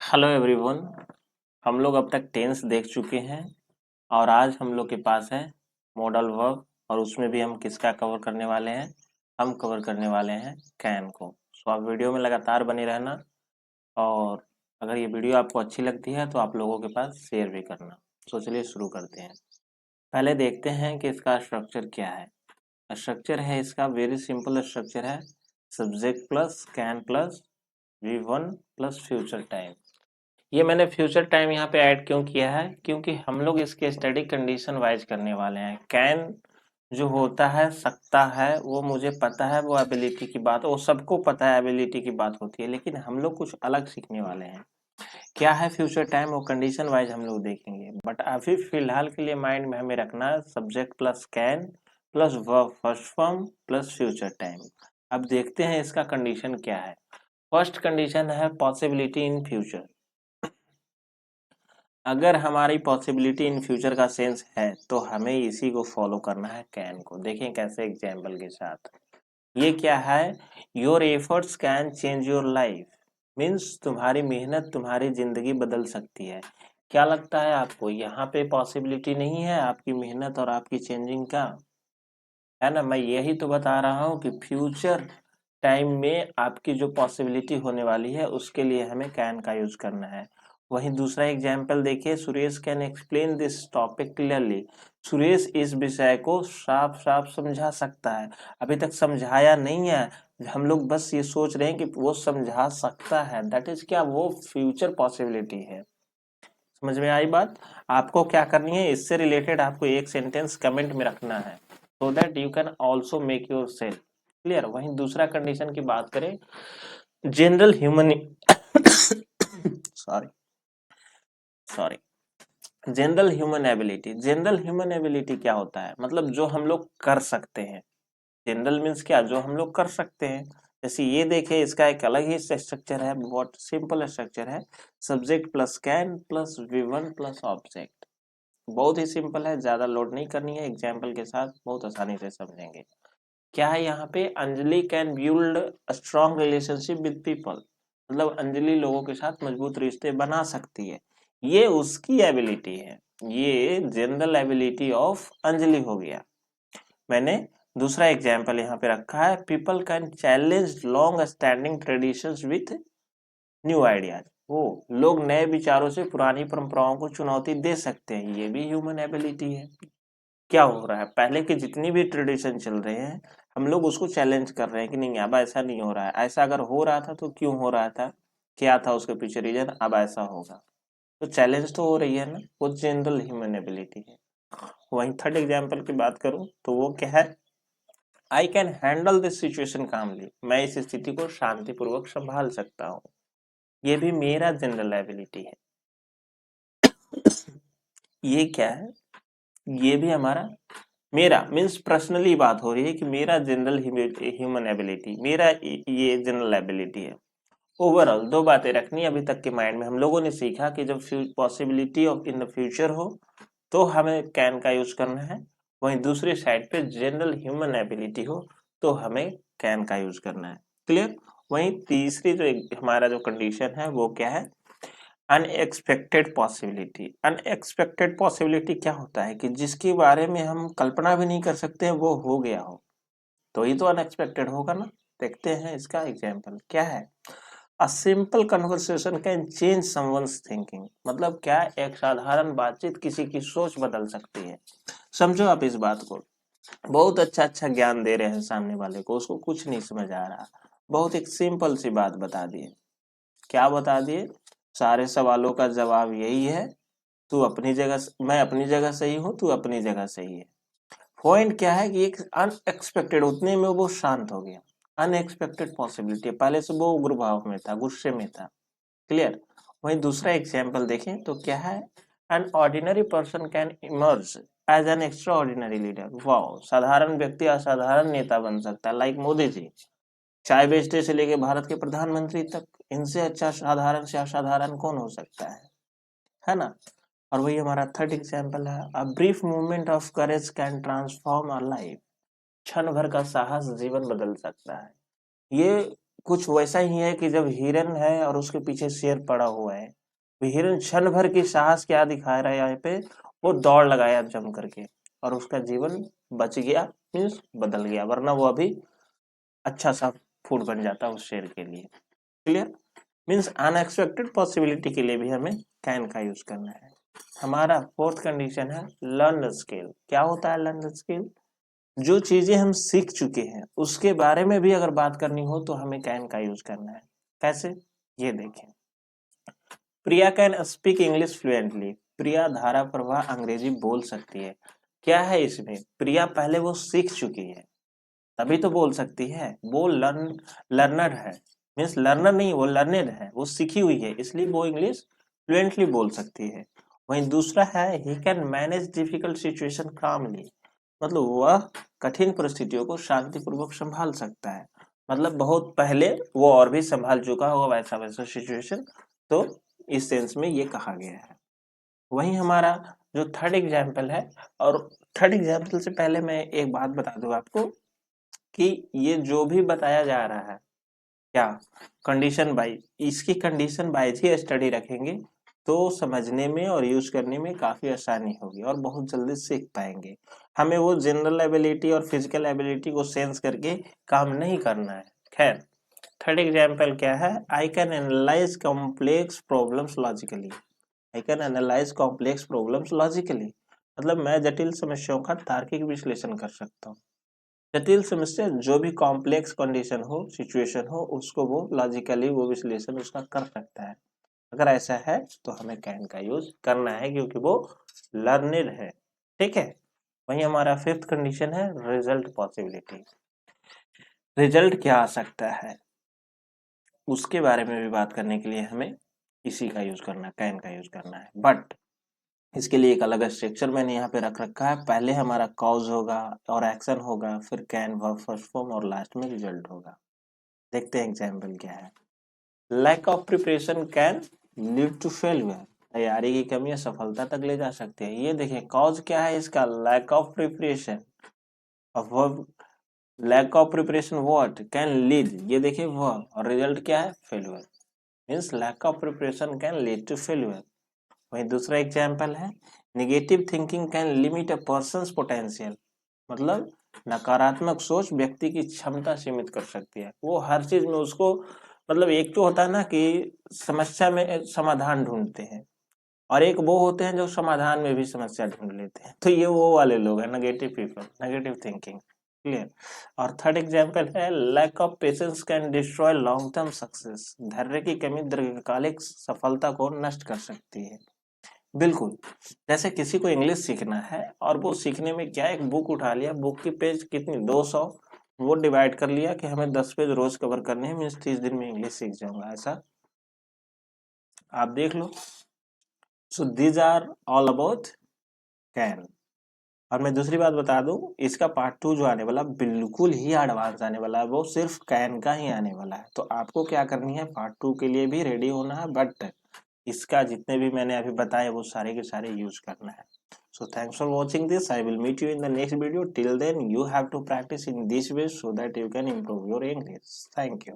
Hello everyone. हम लोग अब तक टेंस देख चुके हैं और आज हम लोग के पास है मॉडल वर्ब और उसमें भी हम किसका कवर करने वाले हैं। हम कवर करने वाले हैं कैन को। सो आप वीडियो में लगातार बने रहना और अगर ये वीडियो आपको अच्छी लगती है तो आप लोगों के पास शेयर भी करना। तो चलिए शुरू करते हैं। पहले देखते हैं कि इसका स्ट्रक्चर क्या है। स्ट्रक्चर है इसका वेरी सिंपल स्ट्रक्चर है। Subject plus can plus V1 plus future time. ये मैंने फ्यूचर टाइम यहाँ पे ऐड क्यों किया है, क्योंकि हम लोग इसके स्टडी कंडीशन वाइज करने वाले हैं। कैन जो होता है सकता है वो मुझे पता है, वो एबिलिटी की बात, वो सबको पता है एबिलिटी की बात होती है, लेकिन हम लोग कुछ अलग सीखने वाले हैं। क्या है फ्यूचर टाइम वो कंडीशन वाइज हम लोग देखेंगे, बट अभी फिलहाल के लिए माइंड में हमें रखना है subject plus can plus verb first form plus future time. अब देखते हैं इसका कंडीशन क्या है। फर्स्ट कंडीशन है पॉसिबिलिटी इन फ्यूचर। अगर हमारी पॉसिबिलिटी इन फ्यूचर का सेंस है तो हमें इसी को फॉलो करना है कैन को। देखें कैसे एग्जाम्पल के साथ। ये क्या है, your efforts can change your life. Means तुम्हारी मेहनत तुम्हारी जिंदगी बदल सकती है। क्या लगता है आपको यहाँ पे पॉसिबिलिटी नहीं है आपकी मेहनत और आपकी चेंजिंग का? है ना, मैं यही तो बता रहा हूँ कि फ्यूचर टाइम में आपकी जो पॉसिबिलिटी होने वाली है उसके लिए हमें कैन का यूज करना है। वहीं दूसरा एग्जाम्पल देखिए, Suresh can explain this topic clearly. Suresh इस विषय को साफ साफ समझा सकता है। अभी तक समझाया नहीं है, हम लोग बस ये सोच रहे हैं कि वो समझा सकता है। दैट इज क्या, वो फ्यूचर पॉसिबिलिटी है। समझ में आई बात? आपको क्या करनी है, इससे रिलेटेड आपको एक सेंटेंस कमेंट में रखना है so that you can also make your self clear. वहीं दूसरा कंडीशन की बात करें, general human sorry sorry general human ability. General human ability क्या होता है, मतलब जो हम लोग कर सकते हैं। जनरल मीन्स क्या, जो हम लोग कर सकते हैं। जैसे ये देखिए, इसका एक अलग ही स्ट्रक्चर है, बहुत सिंपल स्ट्रक्चर है। Subject plus can plus V1 plus object. बहुत ही सिंपल है, ज्यादा लोड नहीं करनी है, एग्जाम्पल के साथ बहुत आसानी से समझेंगे। क्या है यहाँ पे, Anjali can build a strong relationship with people. मतलब अंजलि लोगों के साथ मजबूत रिश्ते बना सकती है, ये उसकी एबिलिटी है। ये जनरल एबिलिटी ऑफ अंजलि हो गया। मैंने दूसरा एग्जाम्पल यहाँ पे रखा है, people can challenge long standing traditions with new ideas. वो लोग नए विचारों से पुरानी परंपराओं को चुनौती दे सकते हैं, ये भी ह्यूमन एबिलिटी है। क्या हो रहा है, पहले के जितनी भी ट्रेडिशन चल रहे हैं हम लोग उसको चैलेंज कर रहे हैं कि नहीं अब ऐसा नहीं हो रहा है, ऐसा अगर हो रहा था तो क्यों हो रहा था, क्या था उसके पीछे रीजन, अब ऐसा होगा। तो चैलेंज तो हो रही है ना, वो जनरल ह्यूमन एबिलिटी है। वहीं थर्ड एग्जाम्पल की बात करूं तो वो क्या है, I can handle this situation calmly. मैं इस स्थिति को शांतिपूर्वक संभाल सकता हूँ, ये भी मेरा जनरल एबिलिटी है। ये क्या है, ये भी हमारा, मेरा मीन्स पर्सनली बात हो रही है कि मेरा जनरल ह्यूमन एबिलिटी, मेरा ये जनरल एबिलिटी है। ओवरऑल दो बातें रखनी अभी तक के माइंड में। हम लोगों ने सीखा कि जब possibility of in the future हो तो हमें कैन का यूज करना है, वहीं दूसरी साइड पे जनरल ह्यूमन एबिलिटी हो तो हमें कैन का यूज करना है। क्लियर। वहीं तीसरी जो हमारा जो कंडीशन है वो क्या है, अनएक्सपेक्टेड पॉसिबिलिटी। अनएक्सपेक्टेड पॉसिबिलिटी क्या होता है कि जिसके बारे में हम कल्पना भी नहीं कर सकते हैं वो हो गया हो, तो ही तो अनएक्सपेक्टेड होगा ना। देखते हैं इसका एग्जाम्पल क्या है। A simple conversation can change someone's thinking. मतलब क्या, एक साधारण बातचीत किसी की सोच बदल सकती है। समझो आप इस बात को, बहुत अच्छा अच्छा ज्ञान दे रहे हैं सामने वाले को, उसको कुछ नहीं समझ आ रहा, बहुत एक सिंपल सी बात बता दिए। क्या बता दिए, सारे सवालों का जवाब यही है, तू अपनी जगह, मैं अपनी जगह सही हूँ, तू अपनी जगह सही है। पॉइंट क्या है कि एक अनएक्सपेक्टेड, उतने में वो शांत हो गया। अनएक्सपेक्टेड पॉसिबिलिटी, पहले से वो उग्र भाव में था, गुस्से में था। क्लियर। वहीं दूसरा एग्जाम्पल देखें तो क्या है, an ordinary person can emerge as an extraordinary leader. Wow, साधारण व्यक्ति असाधारण नेता बन सकता है, लाइक मोदी जी, चाय बेचते से लेके भारत के प्रधानमंत्री तक, इनसे अच्छा साधारण से असाधारण कौन हो सकता है ना। और वही हमारा थर्ड एग्जाम्पल है, a brief movement of courage can transform a life. क्षण भर का साहस जीवन बदल सकता है। ये कुछ वैसा ही है कि जब हिरन है और उसके पीछे शेर पड़ा हुआ है, वो हिरन क्षण भर की साहस क्या दिखा रहा है यहाँ पे, वो दौड़ लगाया जम करके और उसका जीवन बच गया, मीन्स बदल गया, वरना वो अभी अच्छा सा फूड बन जाता उस शेर के लिए। क्लियर? मीन्स अनएक्सपेक्टेड पॉसिबिलिटी के लिए भी हमें कैन का यूज करना है। हमारा फोर्थ कंडीशन है लर्न स्किल। क्या होता है लर्न स्किल? जो चीजें हम सीख चुके हैं उसके बारे में भी अगर बात करनी हो तो हमें कैन का यूज करना है। कैसे? ये देखें, प्रिया कैन स्पीक इंग्लिश फ्लुएंटली। प्रिया धारा प्रवाह अंग्रेजी बोल सकती है। क्या है इसमें? प्रिया पहले वो सीख चुकी है तभी तो बोल सकती है। वो लर्नर है, मीन्स लर्नर नहीं, वो लर्नेड है, वो सीखी हुई है, इसलिए वो इंग्लिश फ्लुएंटली बोल सकती है। वहीं दूसरा है he can manage difficult situation calmly. मतलब वह कठिन परिस्थितियों को शांतिपूर्वक संभाल सकता है। मतलब बहुत पहले वो और भी संभाल चुका होगा वैसा वैसा सिचुएशन, तो इस सेंस में ये कहा गया है। वहीं हमारा जो थर्ड एग्जाम्पल है, और थर्ड एग्जाम्पल से पहले मैं एक बात बता दूं आपको कि ये जो भी बताया जा रहा है क्या कंडीशन वाइज, इसकी कंडीशन वाइज ही स्टडी रखेंगे तो समझने में और यूज करने में काफी आसानी होगी और बहुत जल्दी सीख पाएंगे। हमें वो जनरल एबिलिटी और फिजिकल एबिलिटी को सेंस करके काम नहीं करना है। खैर, थर्ड एग्जाम्पल क्या है? I can analyse complex problems logically. I can analyse complex problems logically, मतलब मैं जटिल समस्याओं का तार्किक विश्लेषण कर सकता हूँ। जटिल समस्या जो भी कॉम्प्लेक्स कंडीशन हो, सिचुएशन हो, उसको वो लॉजिकली वो विश्लेषण उसका कर सकता है। अगर ऐसा है तो हमें कैन का यूज करना है क्योंकि वो लर्नर है। ठीक है? वही हमारा फिफ्थ कंडीशन है रिजल्ट पॉसिबिलिटी। रिजल्ट क्या आ सकता है उसके बारे में भी बात करने के लिए हमें इसी का यूज करना है, कैन का यूज करना है। बट इसके लिए एक अलग स्ट्रक्चर मैंने यहाँ पे रख रखा है। पहले हमारा कॉज होगा और एक्शन होगा, फिर कैन वर्ब फर्स्ट फॉर्म और लास्ट में रिजल्ट होगा। देखते हैं एग्जाम्पल क्या है। Lack of preparation can lead to failure. तैयारी की कमी असफलता तक ले जा सकती है। ये देखें कॉज क्या है इसका, लैक ऑफ प्रिपरेशन। अब lack of preparation what can lead, ये देखिए वर्ब, और रिजल्ट क्या है? Failure. Means lack of preparation can lead to failure. वहीं दूसरा एग्जाम्पल है negative thinking can limit a person's potential. मतलब नकारात्मक सोच व्यक्ति की क्षमता सीमित कर सकती है। वो हर चीज में उसको, मतलब एक तो होता है ना कि समस्या में समाधान ढूंढते हैं, और एक वो होते हैं जो समाधान में भी समस्या ढूंढ लेते हैं। तो ये वो वाले लोग हैं negative people, negative thinking. Clear? और थर्ड एग्जाम्पल है lack of patience can destroy long term success. धैर्य की कमी दीर्घकालिक सफलता को नष्ट कर सकती है। बिल्कुल, जैसे किसी को इंग्लिश सीखना है और वो सीखने में क्या, एक बुक उठा लिया, बुक की पेज कितनी 200, वो डिवाइड कर लिया कि हमें 10 पेज रोज कवर करने हैं, मीन्स 30 दिन में इंग्लिश सीख जाऊंगा। ऐसा आप देख लो। So these are all about can. और मैं दूसरी बात बता दूं, इसका पार्ट 2 जो आने वाला बिल्कुल ही एडवांस आने वाला है, वो सिर्फ कैन का ही आने वाला है। तो आपको क्या करनी है, पार्ट 2 के लिए भी रेडी होना है, बट इसका जितने भी मैंने अभी बताए वो सारे के सारे यूज करना है। So thanks for watching this. I will meet you in the next video. Till then, you have to practice in this way so that you can improve your English. Thank you.